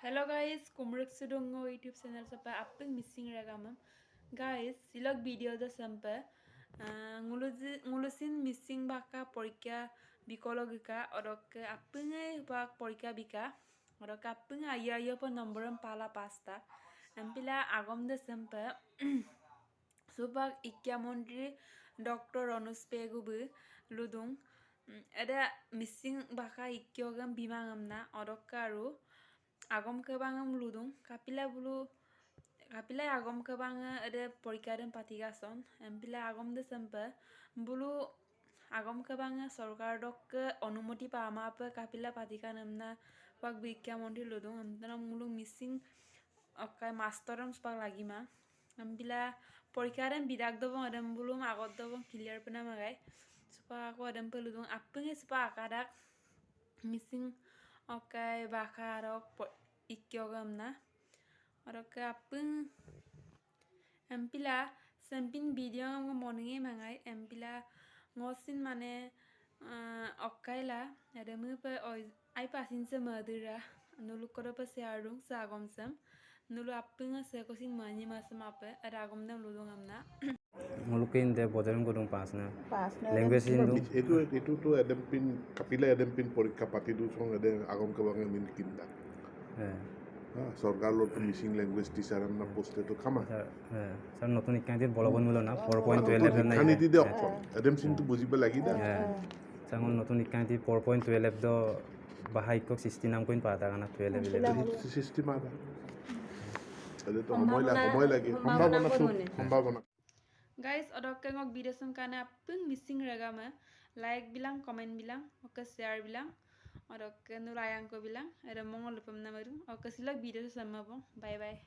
Hello guys, kumruk sudongo YouTube channel sampai apeng missing regamam. Guys, silok video da sampai ngulusin missing baka porika bikologika odok apengai bak porika bika odok apengai ayah po nomboran pala pasta. Ampila agom da sampai subak ikya mondri Dr. Ronus Pegubu ludung ada missing baka ikyogam bimangam na odok karu agom kebangam ludung kapila agom kebanga ada porikadem patigason ampila agom de sempe bulu agom kebanga sorkar dok ke onumoti pama apa kapila patikanamna pak bikya monti ludung amtana mulu missing okai masteram spak lagi ma ampila porikadem bidak dobong adam bulu agot dobong clear pena magai supa aku adam peludung apenge supa akadak missing okai bakarok ikyogam na orok apeng ampila sempin video ngam morning mangai ampila ngosin mane okai la ada mu pe ai pasin se madura nulu koro pe siarung sagom sem nulu apeng se kosin mani masam ape ada agom dam ludung amna Mulukin de bodaring godong pasna language hindu itu tuh ada pin kapila ada pin porika pati tu song ada agam kebangan min kinda সরকার লোক missing language teacher না পোস্টে তো খামা sir নতুন ইকান্তি বলবন মিলো না 4.12 না খানি দিদে অকল এদম সিনটো বুজিব লাগি দা স্যার নতুন ইকান্তি 4.12 দ বাহাইক সিস্টেম নাম কইন পাতা গানা 12 সিস্টেম আদা আদে তো সময় লাগে সম্ভাবনা guys odok ngok video sam kana apeng missing regama like bilang comment bilang oke share bilang odok nulayang ko bilang ada mongol pam namaru oke silak video sama bye bye